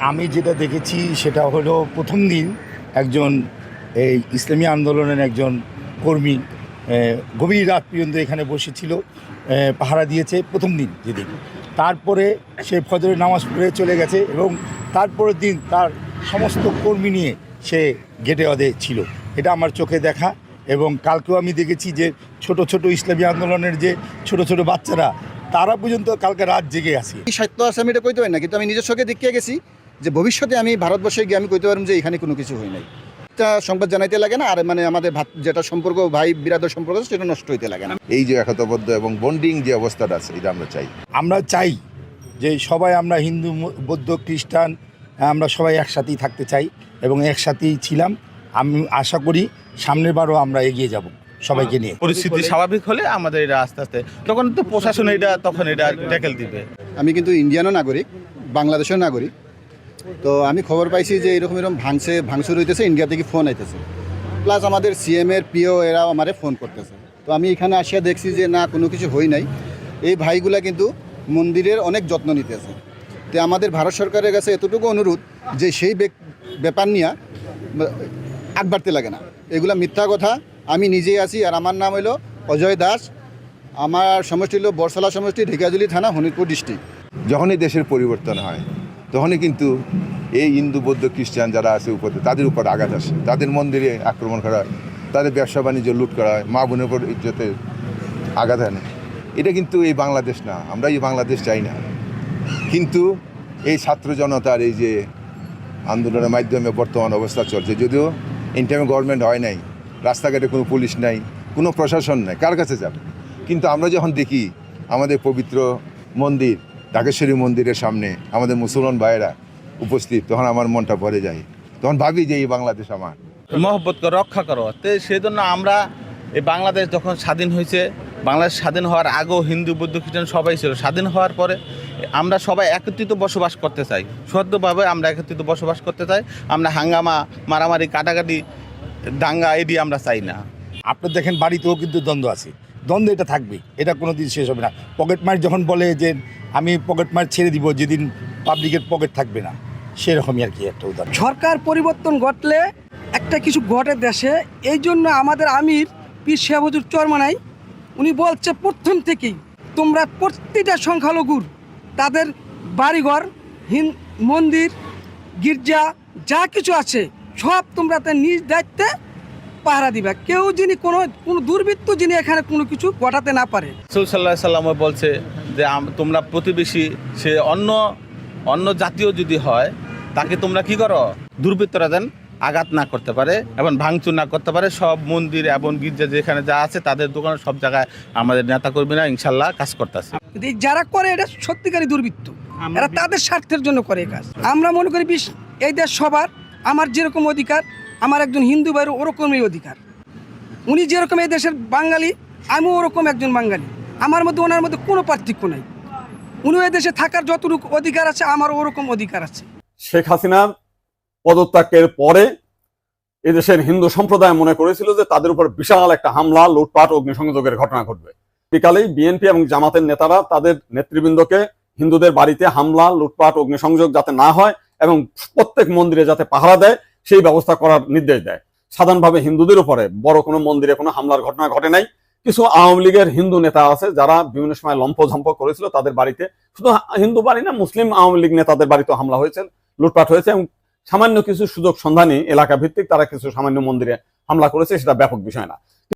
আমি যেটা দেখেছি সেটা হলো প্রথম দিন একজন এই ইসলামী আন্দোলনের একজন কর্মী গভীর রাত পর্যন্ত এখানে বসেছিল, পাহারা দিয়েছে প্রথম দিন যেদিন। তারপরে সে ফজরের নামাজ পড়ে চলে গেছে এবং তারপরের দিন তার সমস্ত কর্মী নিয়ে সে গেটে অদে ছিল। এটা আমার চোখে দেখা। এবং কালকেও আমি দেখেছি যে ছোট ছোট ইসলামী আন্দোলনের যে ছোট ছোট বাচ্চারা তারা পর্যন্ত কালকে রাত জেগে আছে। সাহিত্য আছে আমি এটা কইতে পারি না, কিন্তু আমি নিজের চোখে দেখিয়ে গেছি যে ভবিষ্যতে আমি ভারতবর্ষে গিয়ে আমি কইতে পারবো যে এখানে কোনো কিছু হয় নাই। এটা সংবাদ জানাইতে লাগে না, আর মানে আমাদের যেটা সম্পর্ক ভাই বিরাদর সম্পর্ক আছে সেটা নষ্ট হইতে লাগে না। এই যে একতাবদ্ধ এবং বন্ডিং যে অবস্থাটা আছে এটা আমরা চাই যে সবাই আমরা হিন্দু বৌদ্ধ খ্রিস্টান আমরা সবাই একসাথেই থাকতে চাই এবং একসাথেই ছিলাম। আমি আশা করি সামনের বারও আমরা এগিয়ে যাব সবাইকে নিয়ে। পরিস্থিতি স্বাভাবিক হলে আমাদের এটা আস্তে আস্তে তখন তো প্রশাসন তখন এটা ট্যাকেল দিবে। আমি কিন্তু ইন্ডিয়ানও নাগরিক, বাংলাদেশের নাগরিক। তো আমি খবর পাইছি যে এরকম ভাঙচুর হইতেছে, ইন্ডিয়া থেকে ফোন আইতেছে, প্লাস আমাদের সিএমের পিও এরাও আমারে ফোন করতেছে। তো আমি এখানে আসিয়া দেখছি যে না, কোনো কিছু হই নাই। এই ভাইগুলা কিন্তু মন্দিরের অনেক যত্ন নিতেছে। তো আমাদের ভারত সরকারের কাছে এতটুকু অনুরোধ যে সেই ব্যাপার নিয়ে আগ বাড়তে লাগে না, এগুলা মিথ্যা কথা। আমি নিজেই আছি, আর আমার নাম হলো অজয় দাস। আমার সমষ্টি হলো বরসালা সমষ্টি, ঢেকিয়াজুলি থানা, হরিপুর ডিস্ট্রিক্ট। যখনই দেশের পরিবর্তন হয় তখনই কিন্তু এই হিন্দু বৌদ্ধ খ্রিস্টান যারা আছে তাদের উপর আঘাত আসে, তাদের মন্দিরে আক্রমণ করা হয়, তাদের ব্যবসা বাণিজ্য লুট করা হয়, মা বোনের উপর ইজ্জতের আঘাত আনে। এটা কিন্তু এই বাংলাদেশ না, আমরা এই বাংলাদেশ চাই না। কিন্তু এই ছাত্র জনতার এই যে আন্দোলনের মাধ্যমে বর্তমান অবস্থা চলছে, যদিও ইন টাইমে গভর্নমেন্ট হয় নাই, রাস্তাঘাটে কোনো পুলিশ নাই, কোনো প্রশাসন নাই, কার কাছে যাবে? কিন্তু আমরা যখন দেখি আমাদের পবিত্র মন্দির ঢাকেশ্বরী মন্দিরের সামনে আমাদের মুসলমান ভাইয়েরা উপস্থিত, তখন আমার মনটা ভরে যায়। তখন ভাবি যে এই বাংলাদেশ আমার। মহব্বতকে রক্ষা করো। তো সেই জন্য আমরা এই বাংলাদেশ যখন স্বাধীন হয়েছে, বাংলাদেশ স্বাধীন হওয়ার আগেও হিন্দু বৌদ্ধ খ্রিস্টান সবাই ছিল। স্বাধীন হওয়ার পরে আমরা সবাই একত্রিত বসবাস করতে চাই, সদ্যভাবে আমরা একত্রিত বসবাস করতে চাই। আমরা হাঙ্গামা, মারামারি, কাটাকাটি, দাঙ্গা এটি আমরা চাই না। আপনার দেখেন বাড়িতেও কিন্তু দ্বন্দ্ব আছে, দ্বন্দ্ব এটা থাকবে, এটা কোনো দিন শেষ হবে না। পকেট মার যখন বলে যে আমি পকেট মার ছেড়ে দিব যেদিন পাবলিকের পকেট থাকবে না, সেরকমই আর কি একটা উদাহরণ। সরকার পরিবর্তন ঘটলে একটা কিছু ঘটে দেশে, এই জন্য আমাদের আমির পীর সাহেব হুজুর চরমানাই উনি বলছে প্রথম থেকেই তোমরা প্রতিটা সংখ্যালঘুর তাদের বাড়িঘর, মন্দির, গির্জা যা কিছু আছে সব তোমরা তার নিজ দায়িত্বে পাহারা দিবা। কেউ যিনি কোনো দুর্বৃত্ত যিনি এখানে কোনো কিছু ঘটাতে না পারে। রাসূল সাল্লাল্লাহু আলাইহি ওয়াসাল্লাম বলছে যে তোমরা প্রতিবেশী, সে অন্য জাতীয় যদি হয় তাকে তোমরা কি করো, দুর্বৃত্তরা যেন আঘাত না করতে পারে এবং ভাঙচুর না করতে পারে। সব মন্দির এবং গির্জা যেখানে যা আছে তাদের দোকানে সব জায়গায় আমাদের নেতা কর্মীরা ইনশাল্লাহ কাজ করতেছে। যারা করে এটা সত্যিকারই দুর্বৃত্ত, এরা তাদের স্বার্থের জন্য করে এই কাজ। আমরা মনে করি এই দেশ সবার, আমার যেরকম অধিকার আমার একজন হিন্দু ভাইয়ের ওরকমই অধিকার। উনি যেরকম এই দেশের বাঙালি, আমিও ওরকম একজন বাঙালি, আমার মধ্যে ওনার মধ্যে কোনো পার্থক্য নাই। উনি এই দেশে থাকার যতটুকু অধিকার আছে আমারও ওরকম অধিকার আছে। শেখ হাসিনার পদত্যাগের পরে এদেশের হিন্দু সম্প্রদায় মনে করেছিল যে তাদের উপর বিশাল একটা হামলা, লুটপাট, অগ্নিসংযোগের ঘটনা ঘটবে। বিকালেই বিএনপি এবং জামাতের নেতারা তাদের নেতৃবৃন্দকে হিন্দুদের বাড়িতে হামলা, লুটপাট, অগ্নিসংযোগ যাতে না হয় এবং প্রত্যেক মন্দিরে যাতে পাহারা দেয় সেই ব্যবস্থা করার নির্দেশ দেয়। সাধারণভাবে হিন্দুদের উপরে বড় কোনো মন্দিরে কোনো হামলার ঘটনা ঘটে নাই। কিছু আওয়ামী লীগের হিন্দু নেতা আছে যারা বিভিন্ন সময় লম্পঝম্প করেছিল, তাদের বাড়িতে, শুধু হিন্দু বাড়ি না, মুসলিম আওয়ামী লীগ নেতাদের বাড়িতেও হামলা হয়েছে, লুটপাট হয়েছে এবং সামান্য কিছু সুযোগ সন্ধানী এলাকা ভিত্তিক তারা কিছু সামান্য মন্দিরে হামলা করেছে, সেটা ব্যাপক বিষয় না।